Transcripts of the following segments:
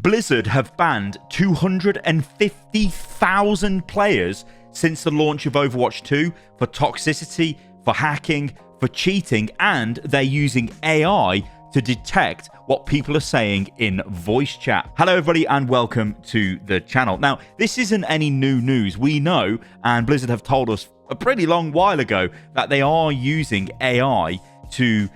Blizzard have banned 250,000 players since the launch of Overwatch 2 for toxicity, for hacking, for cheating, and they're using AI to detect what people are saying in voice chat. Hello everybody and welcome to the channel. Now, this isn't any new news. We know, and Blizzard have told us a pretty long while ago, that they are using AI to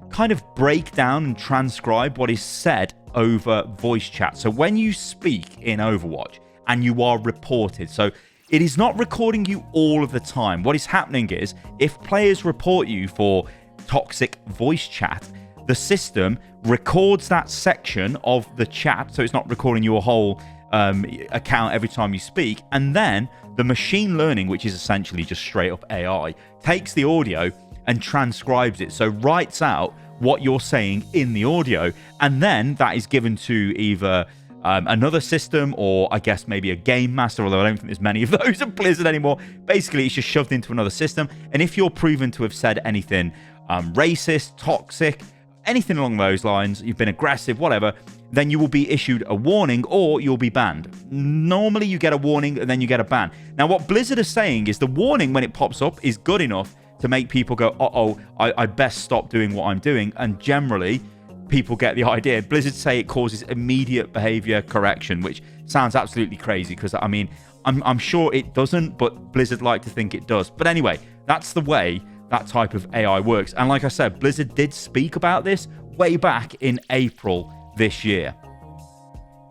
kind of break down and transcribe what is said over voice chat. So when you speak in Overwatch and you are reported, so it is not recording you all of the time. What is happening is if players report you for toxic voice chat, the system records that section of the chat, so it's not recording your whole account every time you speak, and then the machine learning, which is essentially just straight up AI, takes the audio and transcribes it, so writes out what you're saying in the audio, and then that is given to either another system or I guess maybe a game master, although I don't think there's many of those at Blizzard anymore. Basically, it's just shoved into another system, and if you're proven to have said anything racist, toxic, anything along those lines, you've been aggressive, whatever, then you will be issued a warning or you'll be banned. Normally you get a warning and then you get a ban. Now what Blizzard is saying is the warning, when it pops up, is good enough to make people go, uh-oh, I best stop doing what I'm doing, and generally people get the idea. Blizzard say it causes immediate behavior correction, which sounds absolutely crazy because, I mean, I'm sure it doesn't, but Blizzard like to think it does. But anyway, that's the way that type of AI works. And like I said, Blizzard did speak about this way back in April this year.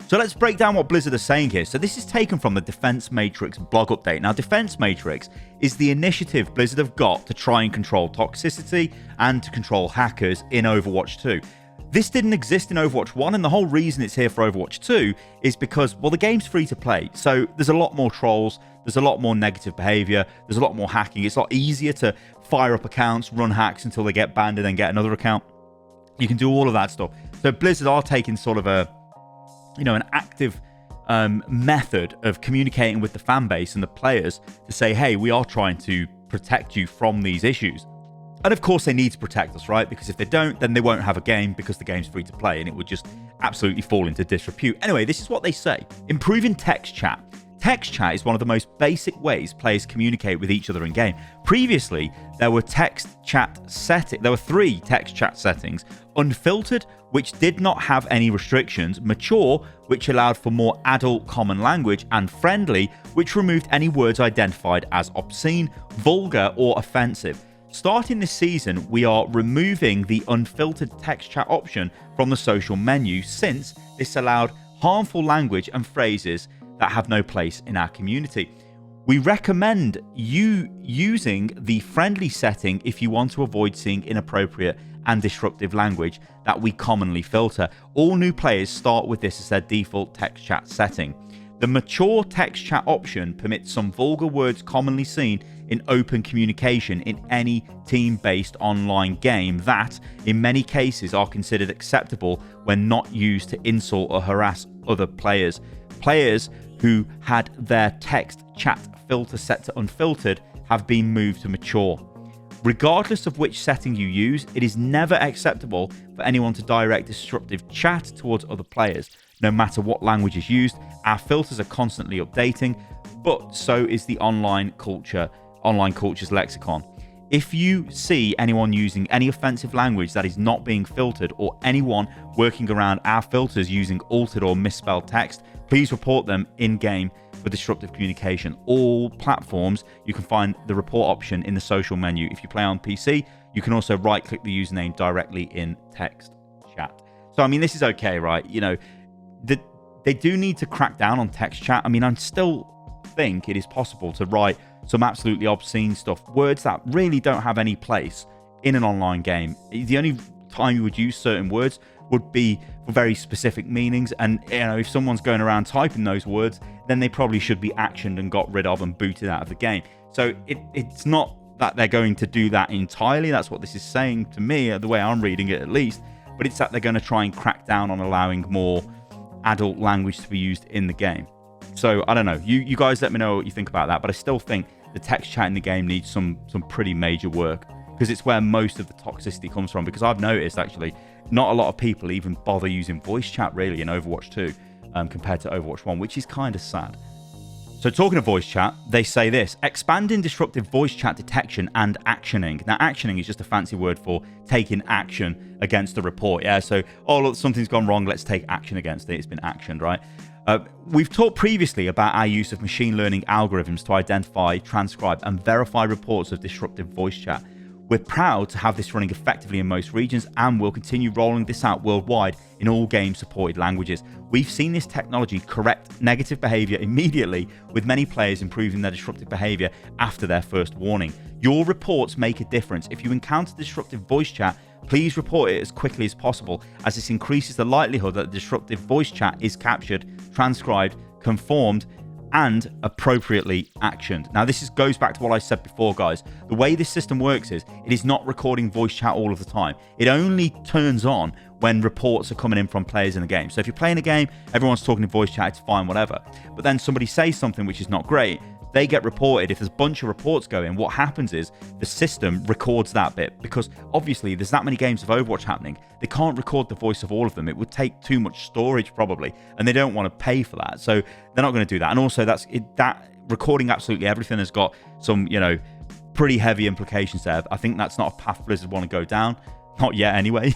So let's break down what Blizzard are saying here. So this is taken from the Defense Matrix blog update. Now, Defense Matrix is the initiative Blizzard have got to try and control toxicity and to control hackers in Overwatch 2. This didn't exist in Overwatch 1, and the whole reason it's here for Overwatch 2 is because, well, the game's free to play. So there's a lot more trolls, there's a lot more negative behavior, there's a lot more hacking. It's a lot easier to fire up accounts, run hacks until they get banned and then get another account. You can do all of that stuff. So Blizzard are taking sort of a, an active method of communicating with the fan base and the players to say, hey, we are trying to protect you from these issues. And of course they need to protect us, right? Because if they don't, then they won't have a game because the game's free to play and it would just absolutely fall into disrepute. Anyway, this is what they say. Improving text chat. Text chat is one of the most basic ways players communicate with each other in game. Previously, there were three text chat settings: unfiltered, which did not have any restrictions; mature, which allowed for more adult common language; and friendly, which removed any words identified as obscene, vulgar, or offensive. Starting this season, we are removing the unfiltered text chat option from the social menu, since this allowed harmful language and phrases that have no place in our community. We recommend you using the friendly setting if you want to avoid seeing inappropriate and disruptive language that we commonly filter. All new players start with this as their default text chat setting. The mature text chat option permits some vulgar words commonly seen in open communication in any team-based online game that, in many cases, are considered acceptable when not used to insult or harass other players. Players who had their text chat filter set to unfiltered have been moved to mature. Regardless of which setting you use, it is never acceptable for anyone to direct destructive chat towards other players. No matter what language is used, our filters are constantly updating, but so is the online culture's lexicon. If you see anyone using any offensive language that is not being filtered, or anyone working around our filters using altered or misspelled text, please report them in-game for disruptive communication. All platforms, you can find the report option in the social menu. If you play on PC, you can also right-click the username directly in text chat. So, I mean, this is okay, right? They do need to crack down on text chat. I mean, I still think it is possible to write some absolutely obscene stuff, words that really don't have any place in an online game. The only time you would use certain words would be for very specific meanings, and if someone's going around typing those words, then they probably should be actioned and got rid of and booted out of the game. So it's not that they're going to do that entirely. That's what this is saying to me, the way I'm reading it at least, but it's that they're going to try and crack down on allowing more adult language to be used in the game. So I don't know, you guys let me know what you think about that, but I still think the text chat in the game needs some pretty major work, because it's where most of the toxicity comes from. Because I've noticed, actually, not a lot of people even bother using voice chat really in Overwatch 2. compared to Overwatch 1, which is kind of sad. So talking of voice chat, they say this: expanding disruptive voice chat detection and actioning. Now, actioning is just a fancy word for taking action against the report. Yeah, so, oh, look, something's gone wrong. Let's take action against it. It's been actioned, right? We've talked previously about our use of machine learning algorithms to identify, transcribe, and verify reports of disruptive voice chat. We're proud to have this running effectively in most regions, and we'll continue rolling this out worldwide in all game-supported languages. We've seen this technology correct negative behavior immediately, with many players improving their disruptive behavior after their first warning. Your reports make a difference. If you encounter disruptive voice chat, please report it as quickly as possible, as this increases the likelihood that the disruptive voice chat is captured, transcribed, conformed, and appropriately actioned. Now, this goes back to what I said before, guys. The way this system works is it is not recording voice chat all of the time. It only turns on when reports are coming in from players in the game. So if you're playing a game, everyone's talking in voice chat, it's fine, whatever. But then somebody says something which is not great, they get reported. If there's a bunch of reports going, what happens is the system records that bit, because obviously there's that many games of Overwatch happening. They can't record the voice of all of them. It would take too much storage probably, and they don't want to pay for that. So they're not going to do that. And also that recording absolutely everything has got some, pretty heavy implications there. I think that's not a path Blizzard want to go down. Not yet anyway.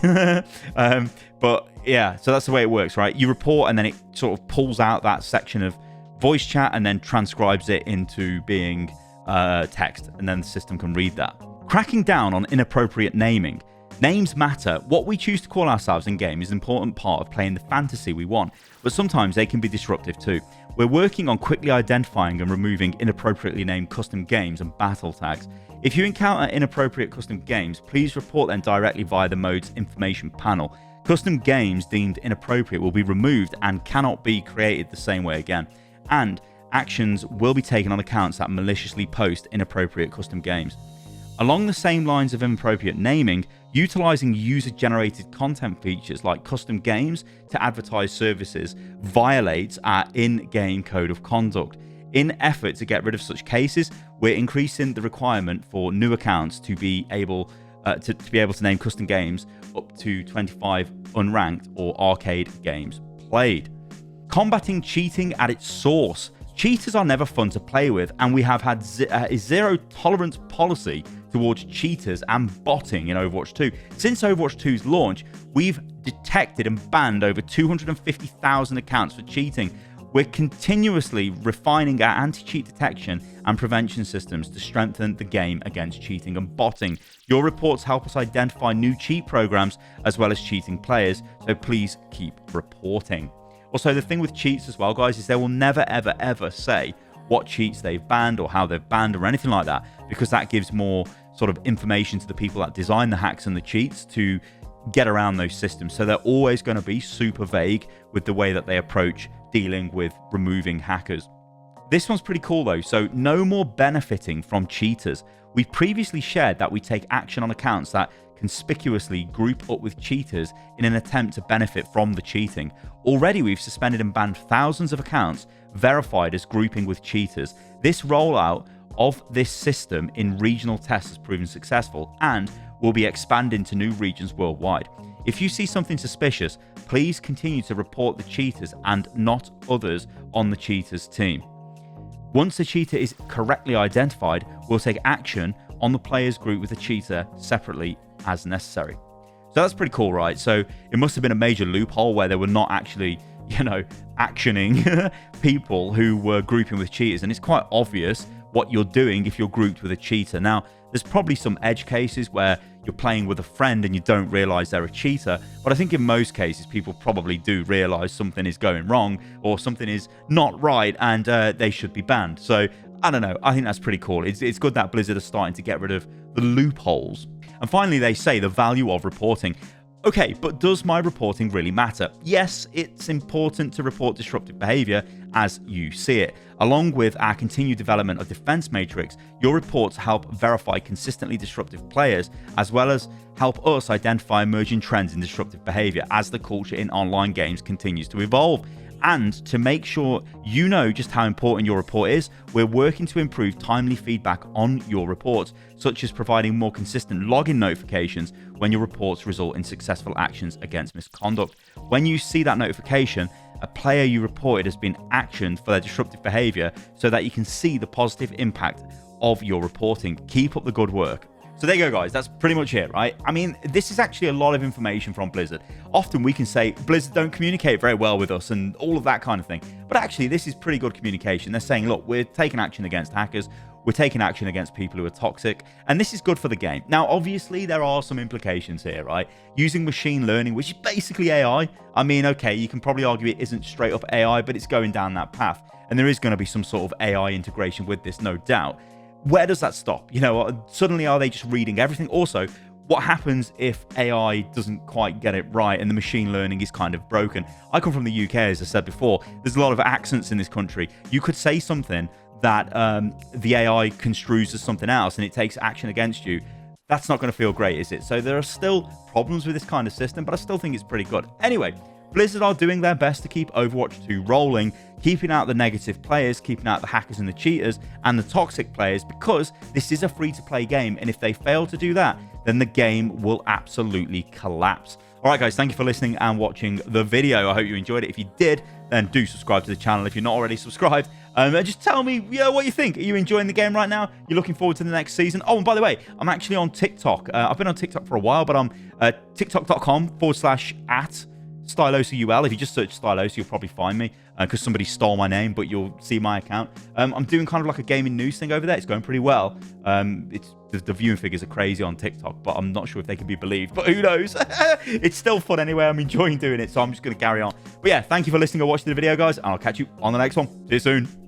But yeah, so that's the way it works, right? You report and then it sort of pulls out that section of voice chat and then transcribes it into being text, and then the system can read that. Cracking down on inappropriate naming. Names matter. What we choose to call ourselves in game is an important part of playing the fantasy we want, but sometimes they can be disruptive too. We're working on quickly identifying and removing inappropriately named custom games and battle tags. If you encounter inappropriate custom games, please report them directly via the mode's information panel. Custom games deemed inappropriate will be removed and cannot be created the same way again. And actions will be taken on accounts that maliciously post inappropriate custom games. Along the same lines of inappropriate naming, utilizing user-generated content features like custom games to advertise services violates our in-game code of conduct. In effort to get rid of such cases, we're increasing the requirement for new accounts to be able to name custom games up to 25 unranked or arcade games played. Combating cheating at its source. Cheaters are never fun to play with, and we have had a zero tolerance policy towards cheaters and botting in Overwatch 2. Since Overwatch 2's launch, we've detected and banned over 250,000 accounts for cheating. We're continuously refining our anti-cheat detection and prevention systems to strengthen the game against cheating and botting. Your reports help us identify new cheat programs as well as cheating players, so please keep reporting. Also, the thing with cheats as well, guys, is they will never, ever, ever say what cheats they've banned or how they've banned or anything like that, because that gives more sort of information to the people that design the hacks and the cheats to get around those systems. So they're always going to be super vague with the way that they approach dealing with removing hackers. This one's pretty cool though. So no more benefiting from cheaters. We previously shared that we take action on accounts that conspicuously group up with cheaters in an attempt to benefit from the cheating. Already we've suspended and banned thousands of accounts verified as grouping with cheaters. This rollout of this system in regional tests has proven successful and will be expanding to new regions worldwide. If you see something suspicious, please continue to report the cheaters and not others on the cheaters team. Once the cheater is correctly identified, we'll take action on the players group with the cheater separately as necessary. So that's pretty cool, right? So it must have been a major loophole where they were not actually, actioning people who were grouping with cheaters. And it's quite obvious what you're doing if you're grouped with a cheater. Now, there's probably some edge cases where you're playing with a friend and you don't realize they're a cheater. But I think in most cases, people probably do realize something is going wrong or something is not right and they should be banned. So I don't know. I think that's pretty cool. It's good that Blizzard are starting to get rid of the loopholes. And finally, they say the value of reporting. Okay, but does my reporting really matter? Yes, it's important to report disruptive behavior as you see it. Along with our continued development of Defense Matrix, your reports help verify consistently disruptive players, as well as help us identify emerging trends in disruptive behavior as the culture in online games continues to evolve. And to make sure you know just how important your report is, we're working to improve timely feedback on your reports, such as providing more consistent login notifications when your reports result in successful actions against misconduct. When you see that notification, a player you reported has been actioned for their disruptive behavior so that you can see the positive impact of your reporting. Keep up the good work. So there you go, guys. That's pretty much it, right? I mean, this is actually a lot of information from Blizzard. Often we can say Blizzard don't communicate very well with us and all of that kind of thing. But actually, this is pretty good communication. They're saying, look, we're taking action against hackers. We're taking action against people who are toxic. And this is good for the game. Now, obviously, there are some implications here, right? Using machine learning, which is basically AI. I mean, okay, you can probably argue it isn't straight up AI, but it's going down that path. And there is going to be some sort of AI integration with this, no doubt. Where does that stop? You know, suddenly are they just reading everything? Also, what happens if AI doesn't quite get it right and the machine learning is kind of broken? I come from the UK, as I said before. There's a lot of accents in this country. You could say something that the AI construes as something else and it takes action against you. That's not going to feel great, is it? So there are still problems with this kind of system, but I still think it's pretty good. Anyway, Blizzard are doing their best to keep Overwatch 2 rolling, keeping out the negative players, keeping out the hackers and the cheaters, and the toxic players, because this is a free-to-play game, and if they fail to do that, then the game will absolutely collapse. All right, guys, thank you for listening and watching the video. I hope you enjoyed it. If you did, then do subscribe to the channel if you're not already subscribed. Just tell me, what you think. Are you enjoying the game right now? You're looking forward to the next season? Oh, and by the way, I'm actually on TikTok. I've been on TikTok for a while, but I'm tiktok.com/@ StylosaUL. If you just search Stylosa, you'll probably find me because somebody stole my name, but you'll see my account. I'm doing kind of like a gaming news thing over there. It's going pretty well. The viewing figures are crazy on TikTok, but I'm not sure if they can be believed, but who knows? It's still fun anyway. I'm enjoying doing it, so I'm just going to carry on. But yeah, thank you for listening or watching the video, guys, and I'll catch you on the next one. See you soon.